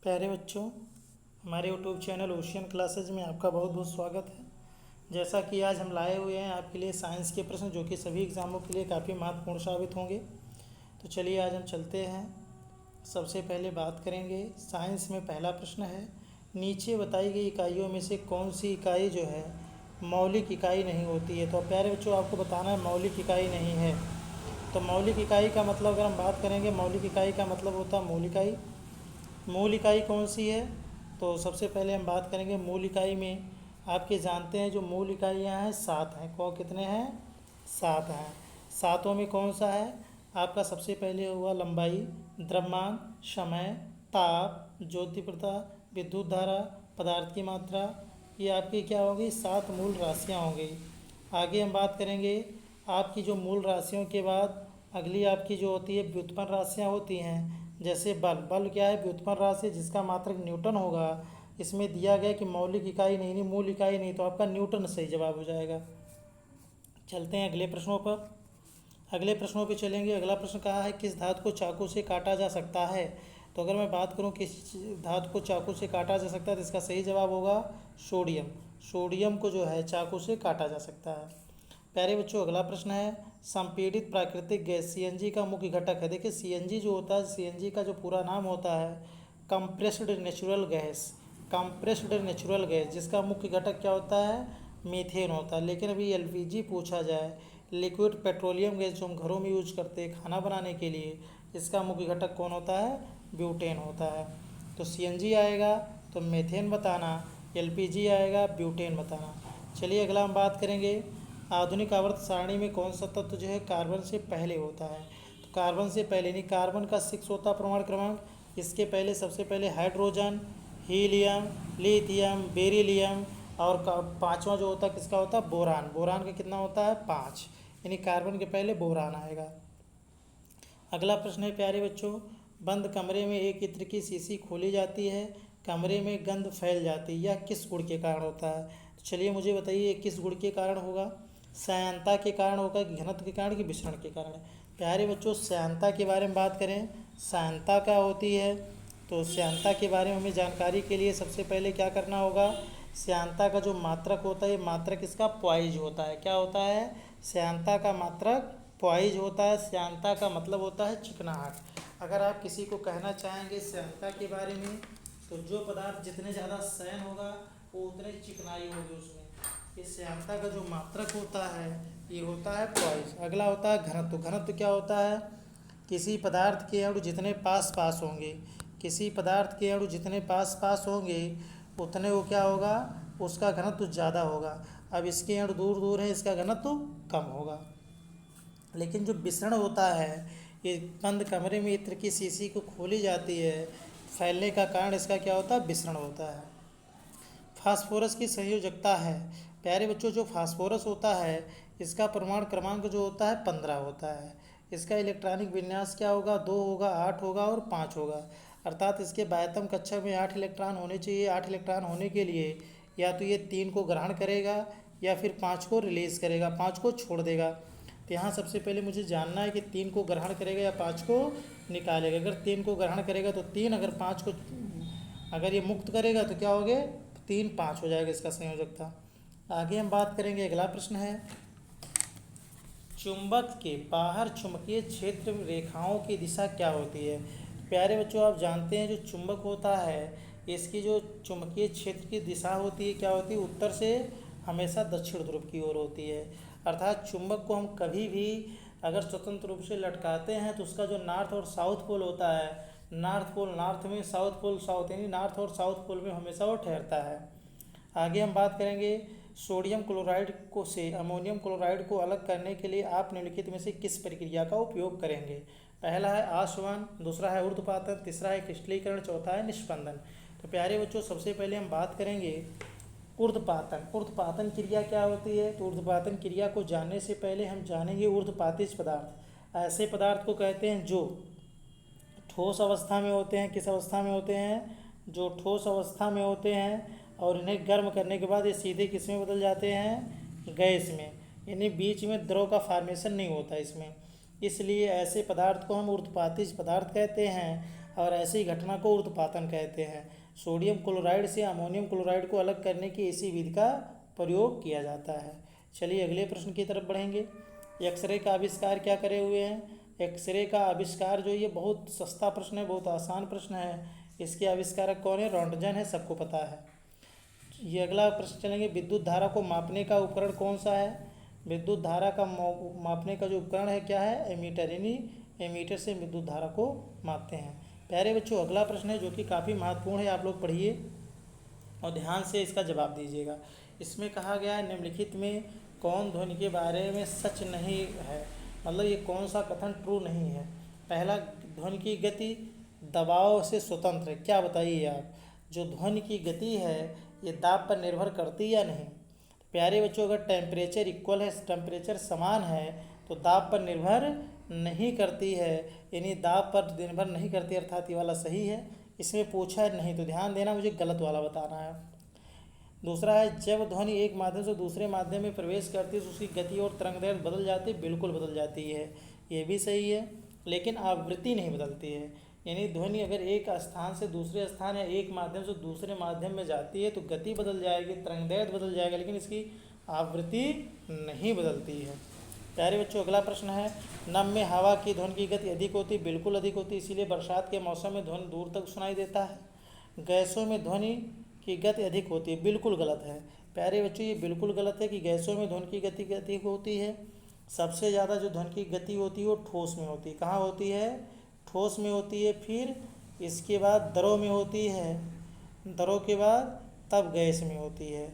प्यारे बच्चों, हमारे यूट्यूब चैनल ओशियन क्लासेज में आपका बहुत बहुत स्वागत है। जैसा कि आज हम लाए हुए हैं आपके लिए साइंस के प्रश्न, जो कि सभी एग्ज़ामों के लिए काफ़ी महत्वपूर्ण साबित होंगे। तो चलिए आज हम चलते हैं। सबसे पहले बात करेंगे साइंस में। पहला प्रश्न है, नीचे बताई गई इकाइयों में से कौन सी इकाई जो है मौलिक इकाई नहीं होती है। तो प्यारे बच्चों, आपको बताना है मौलिक इकाई नहीं है। तो मौलिक इकाई का मतलब अगर हम बात करेंगे, मौलिक इकाई का मतलब होता है मूल इकाई। मूल इकाई कौन सी है? तो सबसे पहले हम बात करेंगे मूल इकाई में। आपके जानते हैं जो मूल इकाइयाँ हैं 7 हैं। कौन कितने हैं? 7 हैं। सातों में कौन सा है आपका? सबसे पहले हुआ लंबाई, द्रव्यमान, समय, ताप, ज्योति प्रकाश, विद्युत धारा, पदार्थ की मात्रा। ये आपकी क्या होगी? 7 मूल राशियाँ होंगी। आगे हम बात करेंगे आपकी जो मूल राशियों के बाद अगली आपकी जो होती है व्युत्पन्न राशियाँ होती हैं। जैसे बल। बल क्या है? व्युत्पन्न राशि जिसका मात्रक न्यूटन होगा। इसमें दिया गया कि मौलिक इकाई नहीं, मूल इकाई नहीं, तो आपका न्यूटन सही जवाब हो जाएगा। चलते हैं अगले प्रश्नों पर। अगले प्रश्नों पे चलेंगे। अगला प्रश्न कहा है, किस धातु को चाकू से काटा जा सकता है? तो अगर मैं बात करूं किस धातु को चाकू से काटा जा सकता है, तो इसका सही जवाब होगा सोडियम। सोडियम को जो है चाकू से काटा जा सकता है। प्यारे बच्चों, अगला प्रश्न है, संपीड़ित प्राकृतिक गैस सीएनजी का मुख्य घटक है। देखिए सीएनजी जो होता है, सीएनजी का जो पूरा नाम होता है compressed natural gas. Compressed natural gas, जिसका मुख्य घटक क्या होता है? मीथेन होता है। लेकिन अभी एलपीजी पूछा जाए, लिक्विड पेट्रोलियम गैस, जो हम घरों में यूज करते हैं खाना बनाने के लिए, इसका मुख्य घटक कौन होता है? ब्यूटेन होता है। तो सीएनजी आएगा तो मीथेन बताना, एलपीजी आएगा ब्यूटेन बताना। चलिए अगला हम बात करेंगे, आधुनिक आवर्त सारणी में कौन सा तत्व जो है कार्बन से पहले होता है? तो कार्बन से पहले नहीं, कार्बन का 6 होता परमाणु क्रमांक। इसके पहले सबसे पहले हाइड्रोजन, हीलियम, लिथियम, बेरिलियम, और पाँचवा जो होता है किसका होता है? बोरान। बोरान का कितना होता है? 5। यानी कार्बन के पहले बोरान आएगा। अगला प्रश्न है प्यारे बच्चों, बंद कमरे में एक इत्र की शीशी खोली जाती है, कमरे में गंध फैल जाती है, यह किस गुण के कारण होता है? तो चलिए मुझे बताइए किस गुण के कारण होगा? श्यानता के कारण होगा कि घनत्व के कारण कि विसरण के कारण? प्यारे बच्चों, श्यानता के बारे में बात करें, श्यानता क्या होती है? तो श्यानता के बारे में हमें जानकारी के लिए सबसे पहले क्या करना होगा? श्यानता का जो मात्रक होता है, मात्रक इसका पॉइज होता है। क्या होता है? श्यानता का मात्रक पॉइज होता है। श्यानता का मतलब होता है चिकनाहट। अगर आप किसी को कहना चाहेंगे श्यानता के बारे में, तो जो पदार्थ जितने ज़्यादा श्यान होगा वो उतने चिकनाई होगी उसमें। इस श्यानता का जो मात्रक होता है ये होता है पॉइज। अगला होता है घनत्व। घनत्व क्या होता है? किसी पदार्थ के अणु जितने पास पास होंगे, किसी पदार्थ के अणु जितने पास पास होंगे उतने वो क्या होगा? उसका घनत्व ज़्यादा होगा। अब इसके अणु दूर दूर है, इसका घनत्व कम होगा। लेकिन जो विसरण होता है, ये बंद कमरे में इत्र की शीशी को खोली जाती है, फैलने का कारण इसका क्या होता है? विसरण होता है। फास्फोरस की संयोजकता है। प्यारे बच्चों, जो फास्फोरस होता है इसका परमाणु क्रमांक जो होता है 15 होता है। इसका इलेक्ट्रॉनिक विन्यास क्या होगा? 2 होगा, 8 होगा और 5 होगा। अर्थात इसके बाह्यतम कक्षा में 8 इलेक्ट्रॉन होने चाहिए। 8 इलेक्ट्रॉन होने के लिए या तो ये 3 को ग्रहण करेगा या फिर 5 को रिलीज करेगा, 5 को छोड़ देगा। तो यहाँ सबसे पहले मुझे जानना है कि 3 को ग्रहण करेगा या 5 को निकालेगा। अगर 3 को ग्रहण करेगा तो 3, अगर 5 को अगर ये मुक्त करेगा तो क्या हो गए? 3 5 हो जाएगा इसका संयोजकता। आगे हम बात करेंगे। अगला प्रश्न है, चुंबक के बाहर चुंबकीय क्षेत्र रेखाओं की दिशा क्या होती है? प्यारे बच्चों, आप जानते हैं जो चुंबक होता है इसकी जो चुंबकीय क्षेत्र की दिशा होती है क्या होती है? उत्तर से हमेशा दक्षिण ध्रुव की ओर होती है। अर्थात चुंबक को हम कभी भी अगर स्वतंत्र रूप से लटकाते हैं तो उसका जो नॉर्थ और साउथ पोल होता है, नॉर्थ पोल नॉर्थ में, साउथ पोल साउथ, यानी नॉर्थ और साउथ पोल में हमेशा वो ठहरता है। आगे हम बात करेंगे, सोडियम क्लोराइड को से अमोनियम क्लोराइड को अलग करने के लिए आप निम्नलिखित में से किस प्रक्रिया का उपयोग करेंगे? पहला है आसवन, दूसरा है ऊर्ध्वपातन, तीसरा है क्रिस्टलीकरण, चौथा है निष्पंदन। तो प्यारे बच्चों, सबसे पहले हम बात करेंगे ऊर्ध्वपातन। ऊर्ध्वपातन क्रिया क्या होती है? तो ऊर्ध्वपातन क्रिया को जानने से पहले हम जानेंगे ऊर्ध्वपातिज पदार्थ। ऐसे पदार्थ को कहते हैं जो ठोस अवस्था में होते हैं। किस अवस्था में होते हैं? जो ठोस अवस्था में होते हैं, और इन्हें गर्म करने के बाद ये सीधे किस में बदल जाते हैं? गैस में। यानी बीच में द्रव का फॉर्मेशन नहीं होता इसमें, इसलिए ऐसे पदार्थ को हम ऊर्ध्वपातिज पदार्थ कहते हैं। और ऐसी घटना को ऊर्ध्वपातन कहते हैं। सोडियम क्लोराइड से अमोनियम क्लोराइड को अलग करने की इसी विधि का प्रयोग किया जाता है। चलिए अगले प्रश्न की तरफ बढ़ेंगे। एक्सरे का आविष्कार क्या करे हुए हैं? एक्सरे का आविष्कार जो ये बहुत सस्ता प्रश्न है, बहुत आसान प्रश्न है। इसके आविष्कारक कौन है? रोंटगन है, सबको पता है। ये अगला प्रश्न चलेंगे, विद्युत धारा को मापने का उपकरण कौन सा है? विद्युत धारा का मापने का जो उपकरण है क्या है? एमीटर, यानी एमीटर से विद्युत धारा को मापते हैं। प्यारे बच्चों अगला प्रश्न है जो कि काफ़ी महत्वपूर्ण है, आप लोग पढ़िए और ध्यान से इसका जवाब दीजिएगा। इसमें कहा गया है निम्नलिखित में कौन ध्वनि के बारे में सच नहीं है, मतलब ये कौन सा कथन ट्रू नहीं है। पहला, ध्वनि की गति दबाव से स्वतंत्र है। क्या बताइए आप, जो ध्वनि की गति है ये दाब पर निर्भर करती या नहीं? प्यारे बच्चों अगर टेम्परेचर इक्वल है, टेम्परेचर समान है तो दाब पर निर्भर नहीं करती है, यानी दाब पर निर्भर नहीं करती, अर्थात ये वाला सही है। इसमें पूछा है नहीं तो ध्यान देना, मुझे गलत वाला बताना है। दूसरा है, जब ध्वनि एक माध्यम से दूसरे माध्यम में प्रवेश करती है तो उसकी गति और तरंगदैर्घ्य बदल जाती है। बिल्कुल बदल जाती है, ये भी सही है, लेकिन आवृत्ति नहीं बदलती है। यानी ध्वनि अगर एक स्थान से दूसरे स्थान या एक माध्यम से दूसरे माध्यम में जाती है तो गति बदल जाएगी, तरंगदैर्घ्य बदल जाएगा, लेकिन इसकी आवृत्ति नहीं बदलती है। प्यारे बच्चों अगला प्रश्न है, नम में हवा की ध्वनि की गति अधिक होती? बिल्कुल अधिक होती, इसीलिए बरसात के मौसम में ध्वनि दूर तक सुनाई देता है। गैसों में ध्वनि की गति अधिक होती है? बिल्कुल गलत है। प्यारे बच्चों ये बिल्कुल गलत है कि गैसों में ध्वनि की गति अधिक होती है। सबसे ज़्यादा जो ध्वनि की गति होती है वो ठोस में होती है। कहाँ होती है? ठोस में होती है, फिर इसके बाद दरों में होती है, दरों के बाद तब गैस में होती है।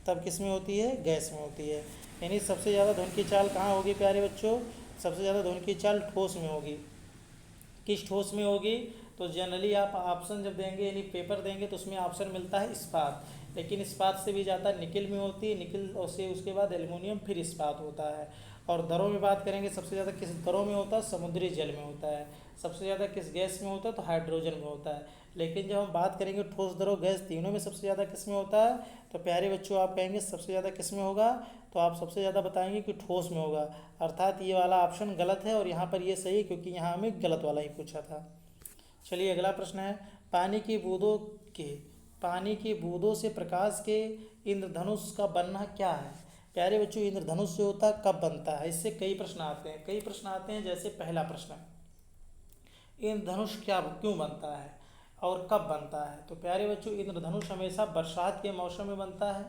तब किस में होती है? गैस में होती है। यानी सबसे ज़्यादा ध्वनि की चाल कहाँ होगी प्यारे बच्चों? सबसे ज़्यादा ध्वनि की चाल ठोस में होगी। किस ठोस में होगी? तो जनरली आप ऑप्शन जब देंगे यानी पेपर देंगे तो उसमें ऑप्शन मिलता है इस्पात, लेकिन इस्पात से भी ज़्यादा निकिल में होती है, निकिल और से उसके बाद एल्युमिनियम, फिर इस्पात होता है। और दरों में बात करेंगे, सबसे ज़्यादा किस दरों में होता है? समुद्री जल में होता है। सबसे ज़्यादा किस गैस में होता है? तो हाइड्रोजन में होता है। लेकिन जब हम बात करेंगे ठोस, दरों, गैस, तीनों में सबसे ज़्यादा किस में होता है? तो प्यारे बच्चों आप कहेंगे सबसे ज़्यादा किस में होगा? तो आप सबसे ज़्यादा बताएंगे कि ठोस में होगा, अर्थात ये वाला ऑप्शन गलत है और यहाँ पर ये सही है क्योंकि यहाँ हमें गलत वाला ही पूछा था। चलिए अगला प्रश्न है, पानी की बूंदों से प्रकाश के इंद्रधनुष का बनना क्या है? प्यारे बच्चों इंद्रधनुष जो होता है कब बनता है? इससे कई प्रश्न आते हैं। जैसे पहला प्रश्न, इंद्रधनुष क्यों बनता है और कब बनता है? तो प्यारे बच्चों इंद्रधनुष हमेशा बरसात के मौसम में बनता है।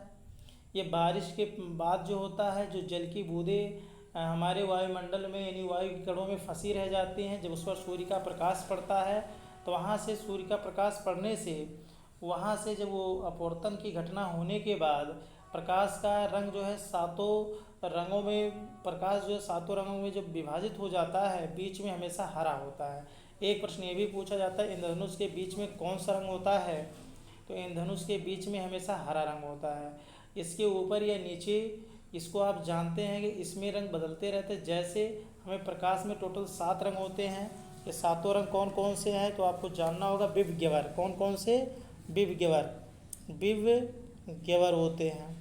ये बारिश के बाद जो होता है, जो जल की बूंदें हमारे वायुमंडल में यानी वायु के कणों में फंसी रह जाती हैं, जब उस पर सूर्य का प्रकाश पड़ता है तो वहाँ से सूर्य का प्रकाश पड़ने से वहाँ से जब वो अपवर्तन की घटना होने के बाद प्रकाश का रंग जो है सातों रंगों में, प्रकाश जो है सातों रंगों में जब विभाजित हो जाता है, बीच में हमेशा हरा होता है। एक प्रश्न ये भी पूछा जाता है, इंद्रधनुष के बीच में कौन सा रंग होता है? तो इंद्रधनुष के बीच में हमेशा हरा रंग होता है। इसके ऊपर या नीचे इसको आप जानते हैं कि इसमें रंग बदलते रहते हैं। जैसे हमें प्रकाश में टोटल 7 रंग होते हैं, ये सातों रंग कौन कौन से हैं? तो आपको जानना होगा विवग्यवर। कौन कौन से? विवग्यवर होते हैं,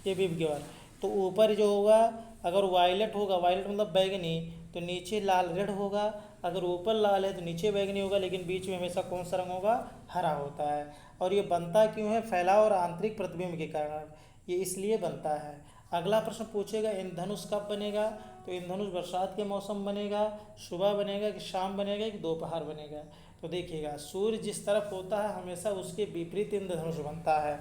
ये विवग्यवर। तो ऊपर जो होगा अगर वायलेट होगा, वायलेट मतलब बैगनी, तो नीचे लाल रेड होगा। अगर ऊपर लाल है तो नीचे बैगनी होगा, लेकिन बीच में हमेशा कौन सा रंग होगा? हरा होता है। और ये बनता क्यों है? फैलाव और आंतरिक प्रतिबिंब के कारण ये इसलिए बनता है। अगला प्रश्न पूछेगा इंद्रधनुष कब बनेगा? तो इंद्रधनुष बरसात के मौसम बनेगा, सुबह बनेगा कि शाम बनेगा कि दोपहर बनेगा? तो देखिएगा सूर्य जिस तरफ होता है हमेशा उसके विपरीत इंद्रधनुष बनता है।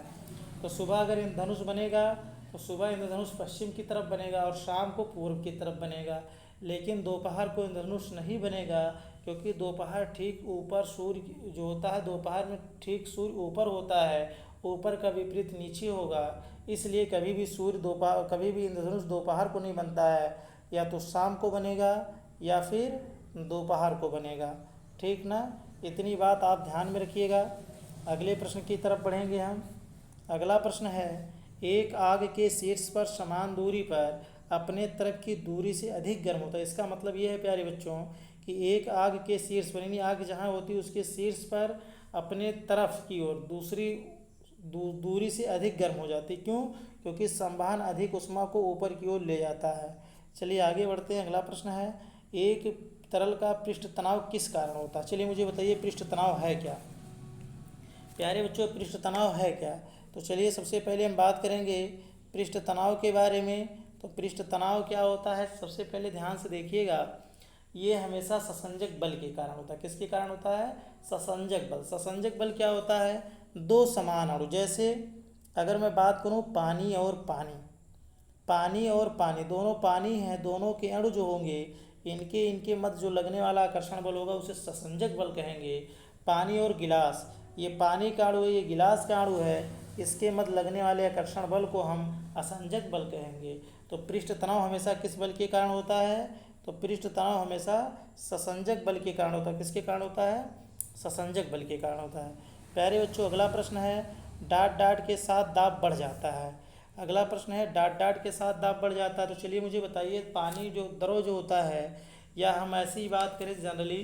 तो सुबह अगर इंद्रधनुष बनेगा तो सुबह इंद्रधनुष पश्चिम की तरफ बनेगा और शाम को पूर्व की तरफ बनेगा। लेकिन दोपहर को इंद्रधनुष नहीं बनेगा क्योंकि दोपहर ठीक ऊपर सूर्य जो होता है, दोपहर में ठीक सूर्य ऊपर होता है, ऊपर का विपरीत नीचे होगा। इसलिए कभी भी इंद्रधनुष दोपहर को नहीं बनता है, या तो शाम को बनेगा या फिर दोपहर को बनेगा। ठीक ना, इतनी बात आप ध्यान में रखिएगा। अगले प्रश्न की तरफ बढ़ेंगे हम। अगला प्रश्न है, एक आग के शीर्ष पर समान दूरी पर अपने तरफ की दूरी से अधिक गर्म होता है। इसका मतलब ये है प्यारे बच्चों कि एक आग के शीर्ष पर, यानी आग जहाँ होती है उसके शीर्ष पर अपने तरफ की ओर दूसरी दूरी से अधिक गर्म हो जाती है। क्यों? क्योंकि संवहन अधिक ऊष्मा को ऊपर की ओर ले जाता है। चलिए आगे बढ़ते हैं। अगला प्रश्न है, एक तरल का पृष्ठ तनाव किस कारण होता है? चलिए मुझे बताइए पृष्ठ तनाव है क्या? प्यारे बच्चों, पृष्ठ तनाव है क्या? तो चलिए सबसे पहले हम बात करेंगे पृष्ठ तनाव के बारे में। तो पृष्ठ तनाव क्या होता है, सबसे पहले ध्यान से देखिएगा। ये हमेशा ससंजक बल के कारण होता है। किसके कारण होता है? ससंजक बल। ससंजक बल क्या होता है? दो समान अणु, जैसे अगर मैं बात करूँ पानी और पानी, पानी और पानी दोनों पानी हैं, दोनों के अणु जो होंगे इनके इनके मध्य जो लगने वाला आकर्षण बल होगा उसे ससंजक बल कहेंगे। पानी और गिलास, ये पानी का अणु है, ये गिलास का अणु है, इसके मध्य लगने वाले आकर्षण बल को हम असंजक बल कहेंगे। तो पृष्ठ तनाव हमेशा किस बल के कारण होता है? तो पृष्ठ तनाव हमेशा ससंजक बल के कारण होता है। किसके कारण होता है? ससंजक बल के कारण होता है। प्यारे बच्चों, अगला प्रश्न है डाट डाट के साथ दाब बढ़ जाता है। अगला प्रश्न है डाट डाट के साथ दाब बढ़ जाता है। तो चलिए मुझे बताइए पानी जो द्रव जो होता है, या हम ऐसी ही बात करें जनरली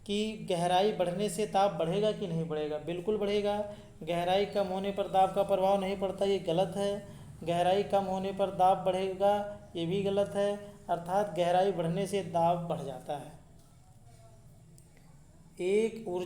कि गहराई बढ़ने से दाब बढ़ेगा कि नहीं बढ़ेगा? बिल्कुल बढ़ेगा। गहराई कम होने पर दाब का प्रभाव नहीं पड़ता, ये गलत है। गहराई कम होने पर दाब बढ़ेगा, ये भी गलत है। अर्थात गहराई बढ़ने से दाब बढ़ जाता है। एक